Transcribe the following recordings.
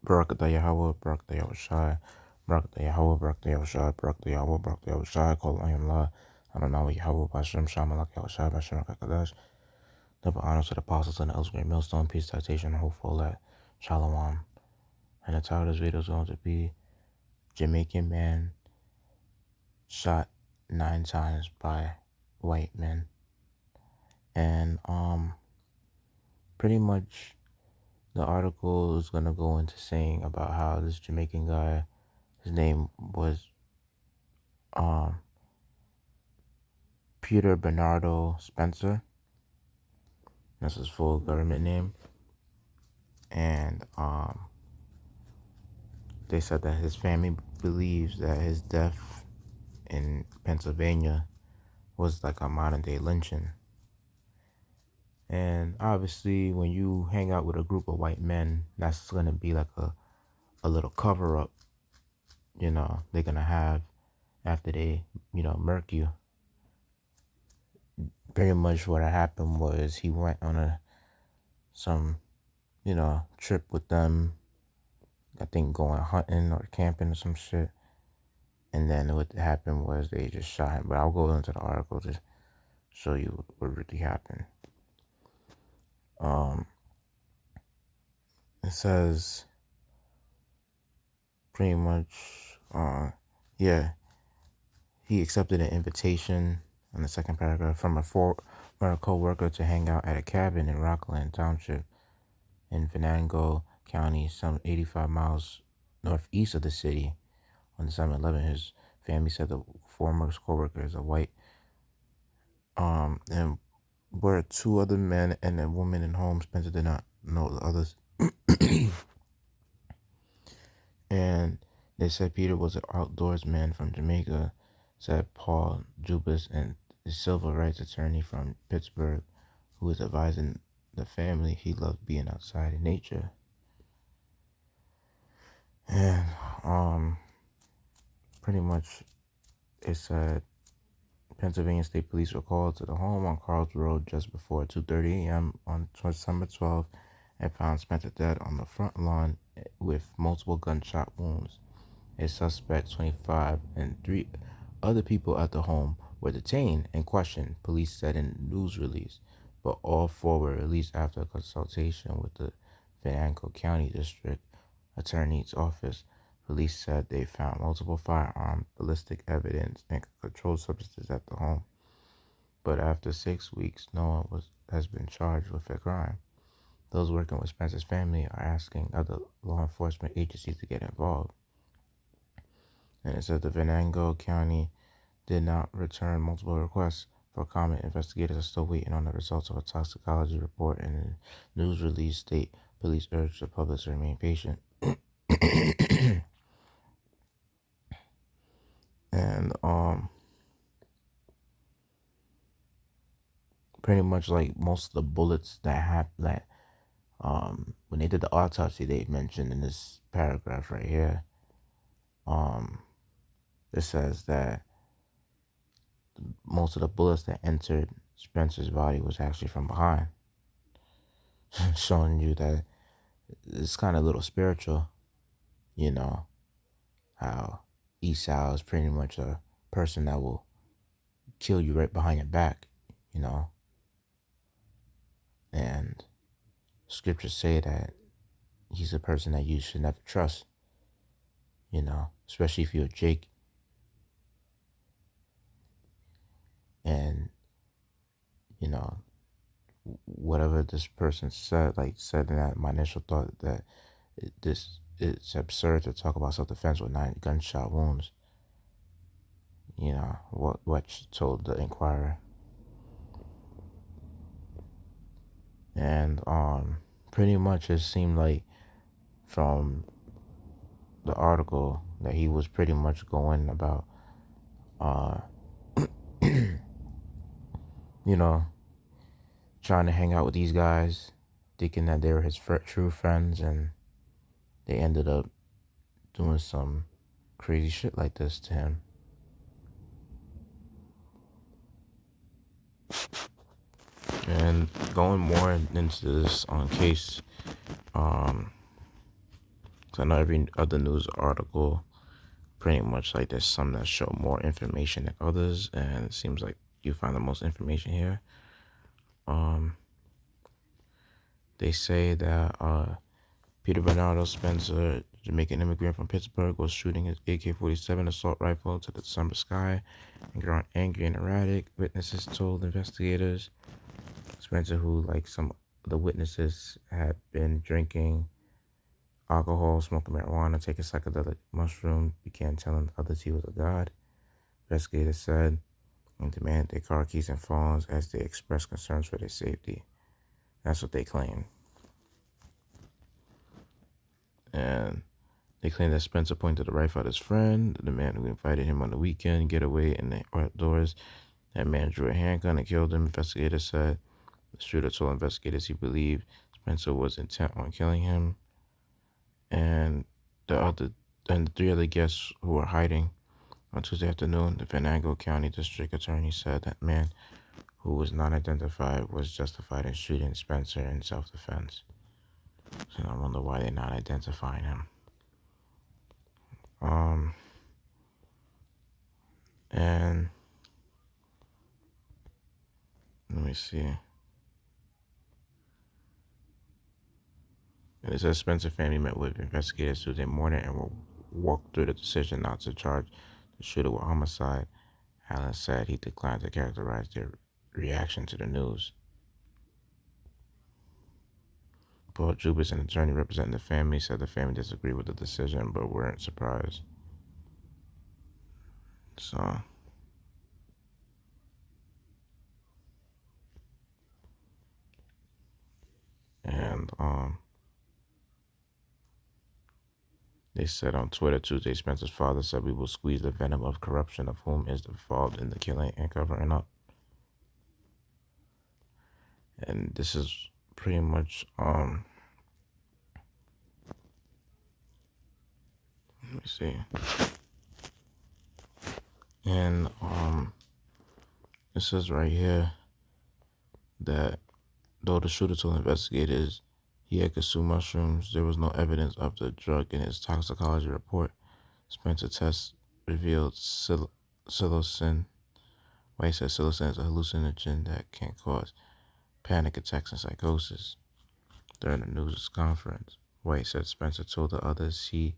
Barakatah Yahweh, Barakatah Yahushai, Barakatah Yahweh, Barakatah Yahushai, Barakatah Yahweh, Barakatah Yahushai, Kol Ayamlah, Adonai Yahweh, Bashem Shamalak Yahushai, Bashem Kakadash. Double honors to the apostles and the elders, great millstone, peace, citation, hopeful at Shalom. And the title of this video is going to be Jamaican man shot 9 times by white men. And pretty much the article is gonna go into saying about how this Jamaican guy, his name was Peter Bernardo Spencer. That's his full government name. And they said that his family believes that his death in Pennsylvania was like a modern day lynching. And obviously when you hang out with a group of white men, that's gonna be like a little cover up, you know, they're gonna have after they, you know, murk you. Pretty much what happened was he went on some, you know, trip with them, I think going hunting or camping or some shit. And then what happened was they just shot him. But I'll go into the article to show you what really happened. It says pretty much, yeah, he accepted an invitation on the second paragraph from a former co-worker to hang out at a cabin in Rockland Township in Venango County, some 85 miles northeast of the city. On December 11, his family said the former co-worker is a white, and were 2 other men and a woman in home. Spencer did not know the others. And they said Peter was an outdoorsman from Jamaica, said Paul Jubas, and a civil rights attorney from Pittsburgh, who was advising the family he loved being outside in nature. And pretty much it said Pennsylvania State Police were called to the home on Carl's Road just before 2:30 a.m. on December 12th and found Spencer dead on the front lawn with multiple gunshot wounds. A suspect, 25, and 3 other people at the home were detained and questioned, police said in a news release, but all 4 were released after a consultation with the Venango County District Attorney's Office. Police said they found multiple firearms, ballistic evidence, and controlled substances at the home. But after 6 weeks, no one has been charged with a crime. Those working with Spencer's family are asking other law enforcement agencies to get involved. And it said the Venango County did not return multiple requests for comment. Investigators are still waiting on the results of a toxicology report, and in a news release, state police urged the public to remain patient. And pretty much like most of the bullets that when they did the autopsy, they mentioned in this paragraph right here, it says that most of the bullets that entered Spencer's body was actually from behind, showing you that it's kind of a little spiritual, you know, how Esau is pretty much a person that will kill you right behind your back, you know. And scriptures say that he's a person that you should never trust, you know, especially if you're Jake. And, you know, whatever this person said in that, my initial thought that it's absurd to talk about self-defense with 9 gunshot wounds. You know, what she told the Inquirer. And pretty much it seemed like from the article that he was pretty much going about, you know, trying to hang out with these guys, thinking that they were his true friends, and they ended up doing some crazy shit like this to him. And going more into this on case, I know every other news article, pretty much like there's some that show more information than others, and it seems like you find the most information here. They say that Peter Bernardo Spencer, Jamaican immigrant from Pittsburgh, was shooting his AK-47 assault rifle to the December sky and growing angry and erratic. Witnesses told investigators. Spencer, who, like some of the witnesses, had been drinking alcohol, smoking marijuana, taking psychedelic mushrooms, began telling others he was a god. Investigators said and demanded their car keys and phones as they expressed concerns for their safety. That's what they claim. And they claim that Spencer pointed the rifle at his friend, the man who invited him on the weekend getaway in the outdoors. That man drew a handgun and killed him. Investigators said the shooter told investigators he believed Spencer was intent on killing him. And the three other guests who were hiding on Tuesday afternoon, the Venango County District Attorney said that man, who was not identified, was justified in shooting Spencer in self-defense. So I wonder why they're not identifying him. And let me see. And it says Spencer family met with investigators Tuesday morning and will walk through the decision not to charge the shooter with homicide. Allen said he declined to characterize their reaction to the news. Paul Jubis, an attorney representing the family, said the family disagreed with the decision but weren't surprised. So, and they said on Twitter Tuesday, Spencer's father said, "We will squeeze the venom of corruption of whom is involved in the killing and covering up." And this is pretty much let me see. And it says right here that though the shooter told investigators he had consumed mushrooms, there was no evidence of the drug in his toxicology report. Spencer tests revealed psilocin. White said psilocin is a hallucinogen that can cause panic attacks and psychosis. During the news conference, White said Spencer told the others he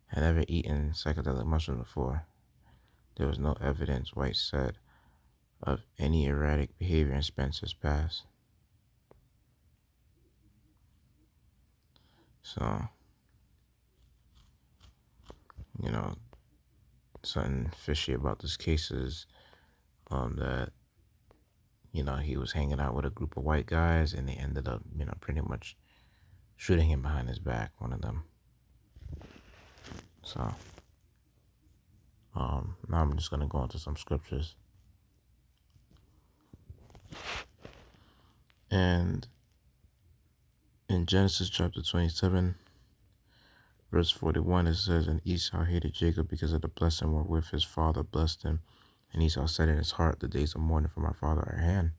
had never eaten psychedelic mushrooms before. There was no evidence, White said, of any erratic behavior in Spencer's past. So, something fishy about this case is that, he was hanging out with a group of white guys and they ended up, pretty much shooting him behind his back, one of them. So, now I'm just going to go into some scriptures. And in Genesis chapter 27, verse 41, it says, "And Esau hated Jacob because of the blessing wherewith his father blessed him. And Esau said in his heart, the days of mourning for my father are at hand.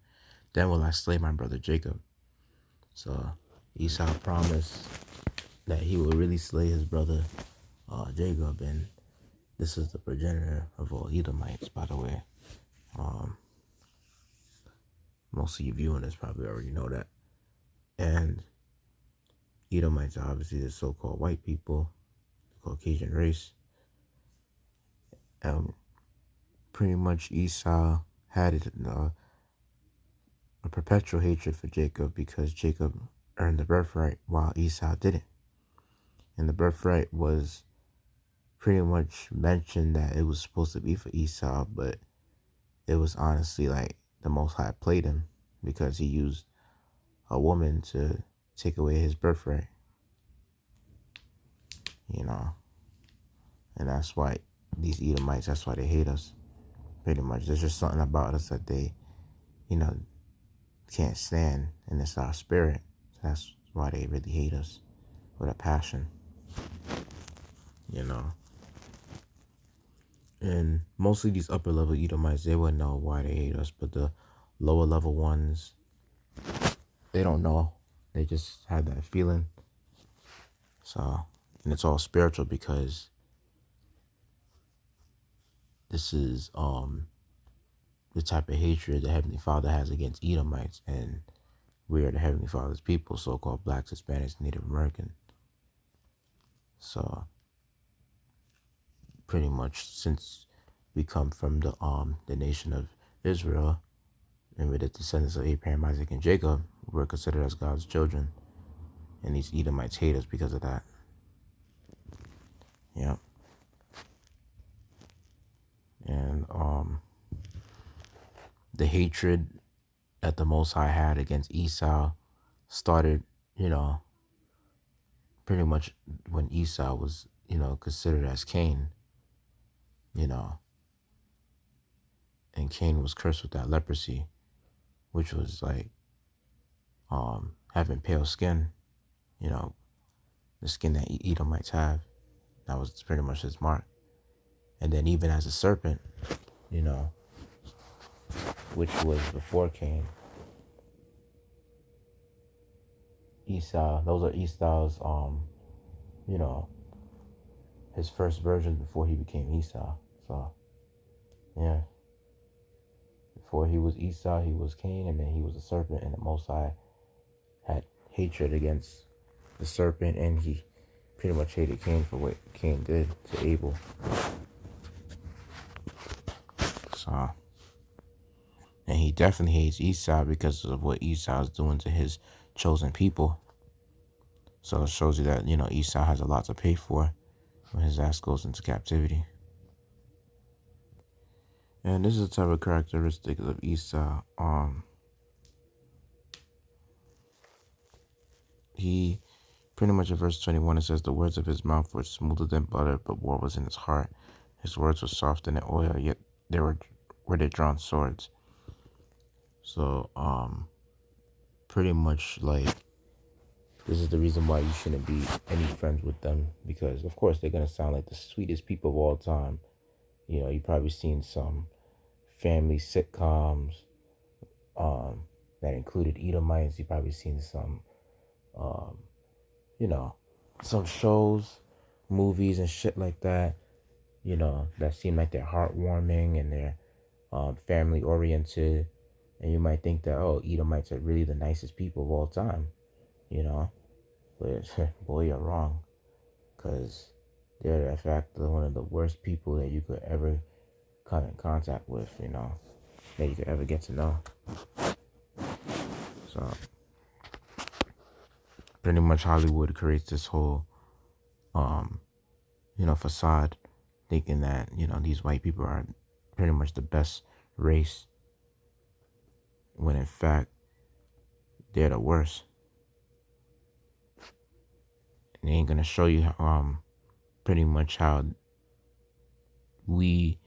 Then will I slay my brother Jacob." So Esau promised that he would really slay his brother Jacob. And this is the progenitor of all Edomites, by the way. Most of you viewing this probably already know that. And Edomites are obviously the so-called white people, the Caucasian race. Pretty much Esau had a perpetual hatred for Jacob because Jacob earned the birthright while Esau didn't. And the birthright was pretty much mentioned that it was supposed to be for Esau, but it was honestly like the Most High played him because he used a woman to take away his birthright. And that's why these Edomites, that's why they hate us. Pretty much. There's just something about us that they, can't stand, and it's our spirit. So that's why they really hate us with a passion. And mostly these upper level Edomites, they wouldn't know why they hate us, but the lower level ones, they don't know. They just have that feeling. So And it's all spiritual because this is the type of hatred the Heavenly Father has against Edomites, and we are the Heavenly Father's people, so-called blacks, Hispanics, Native American. So pretty much, since we come from the nation of Israel, and we're the descendants of Abraham, Isaac, and Jacob, we're considered as God's children, and these Edomites hate us because of that. Yeah. And the hatred that the Most High had against Esau started, pretty much when Esau was, considered as Cain, you know, and Cain was cursed with that leprosy, which was like having pale skin, you know, the skin that Edomites have. That was pretty much his mark. And then even as a serpent, which was before Cain, Esau, those are Esau's, you know, his first version before he became Esau. So, yeah. Before he was Esau, he was Cain, and then he was a serpent, and the Most High had hatred against the serpent, and he pretty much hated Cain for what Cain did to Abel. So, and he definitely hates Esau because of what Esau is doing to his chosen people. So it shows you that, Esau has a lot to pay for when his ass goes into captivity. And this is the type of characteristics of Esau. He pretty much in verse 21, it says, the words of his mouth were smoother than butter, but war was in his heart. His words were softer than oil, yet they were they drawn swords. So, pretty much like, this is the reason why you shouldn't be any friends with them, because of course they're gonna sound like the sweetest people of all time. You've probably seen some family sitcoms that included Edomites. You've probably seen some, some shows, movies and shit like that, that seem like they're heartwarming and they're family oriented. And you might think that, oh, Edomites are really the nicest people of all time, but boy, you're wrong, because they're in fact one of the worst people that you could ever come in contact with, that you could ever get to know. So pretty much Hollywood creates this whole facade, thinking that these white people are pretty much the best race, when in fact they're the worst. And they ain't gonna show you pretty much how we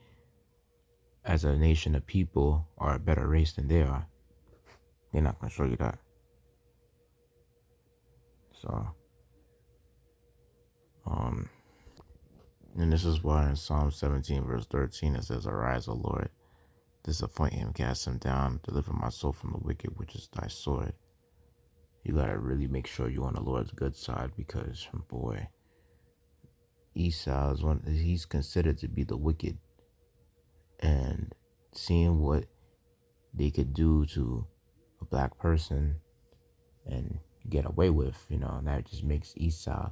as a nation of people are a better race than they are. They're not gonna show you that. So and this is why in Psalm 17 verse 13 it says, arise, O Lord, disappoint him, cast him down, deliver my soul from the wicked, which is thy sword. You gotta really make sure you're on the Lord's good side, because boy, Esau is he's considered to be the wicked, and seeing what they could do to a black person and get away with, that just makes Esau,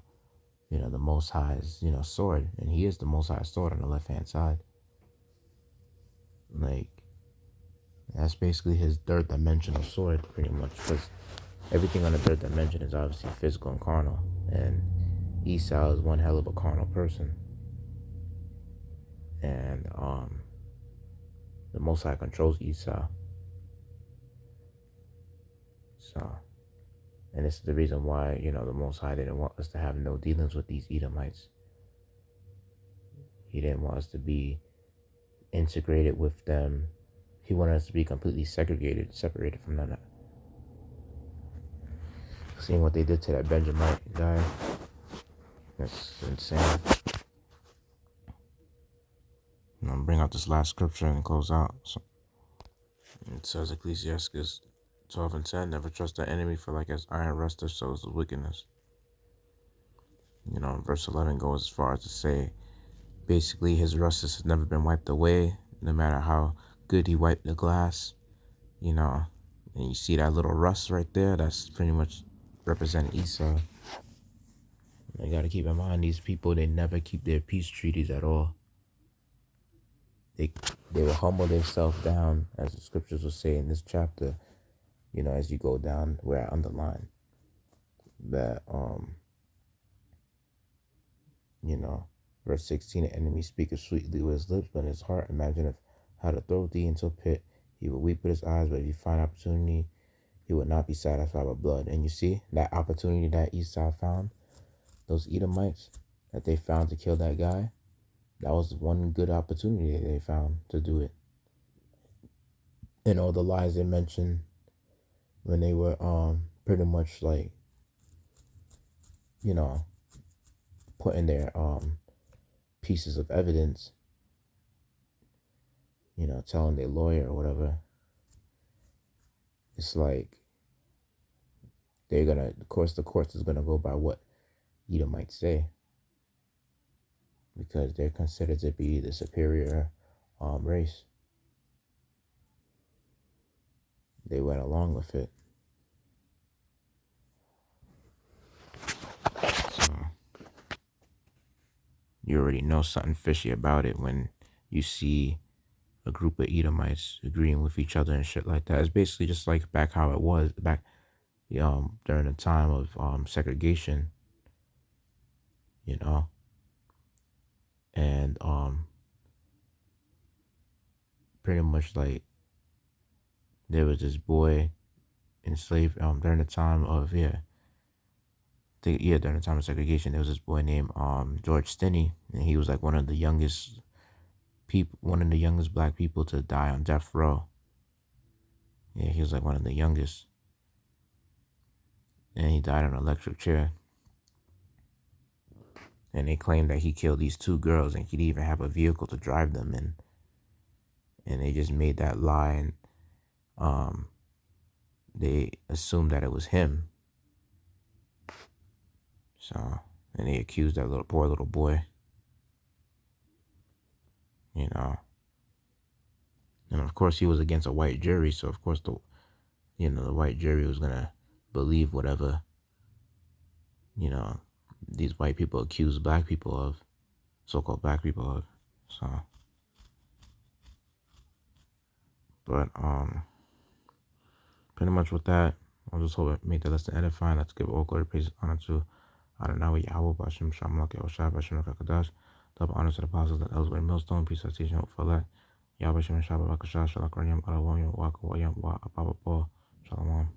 the Most High's, sword, and he is the Most High's sword on the left hand side. Like, that's basically his third dimensional sword, pretty much, because everything on the third dimension is obviously physical and carnal, and Esau is one hell of a carnal person. And the Most High controls Esau. So, and this is the reason why, the Most High didn't want us to have no dealings with these Edomites. He didn't want us to be integrated with them. He wanted us to be completely separated from them. Seeing what they did to that Benjamite guy, that's insane. I'm gonna bring out this last scripture and close out. So, it says, Ecclesiastes 12:10, never trust thy enemy, for like as iron rusteth, so is the wickedness. Verse 11 goes as far as to say, basically, his rust has never been wiped away, no matter how good he wiped the glass, you know. And you see that little rust right there? That's pretty much representing Esau. You got to keep in mind, these people, they never keep their peace treaties at all. They will humble themselves down, as the scriptures will say in this chapter, as you go down where I underline that, verse 16, the enemy speaketh sweetly with his lips, but in his heart imagineth how to throw thee into a pit. He will weep with his eyes, but if he find opportunity, he will not be satisfied with blood. And you see, that opportunity that Esau found, those Edomites, that they found to kill that guy, that was one good opportunity that they found to do it. And all the lies they mentioned when they were pretty much like, putting their pieces of evidence, telling their lawyer or whatever. It's like they're gonna, of course, the courts is gonna go by what Edom might say, because they're considered to be the superior race. They went along with it. So you already know something fishy about it when you see a group of Edomites agreeing with each other and shit like that. It's basically just like back how it was back during the time of segregation, and pretty much like there was this boy enslaved during the time of during the time of segregation. There was this boy named George Stinney, and he was like one of the youngest black people to die on death row. Yeah, he was like one of the youngest, and he died on an electric chair. And they claimed that he killed these two girls, and he didn't even have a vehicle to drive them in. And they just made that lie, and they assumed that it was him. So, and they accused that poor little boy, And of course, he was against a white jury, so of course the white jury was gonna believe whatever, these white people accuse black people of, so-called black people of. So, but pretty much with that, I'll just hope it made the lesson edifying. Let's give all glory, praise, honor to Adonai Yahweh, Bashim Shamalak, Yoshai, Bashim Kakadash. Double honor to the apostles that Ellsworth Millstone, peace, teaching, hope for that. Yahweh Shem Shabbat Bakasha, Shalak Ranyam, Alawam, Waka Wayam, Wa Apapa, Shalom.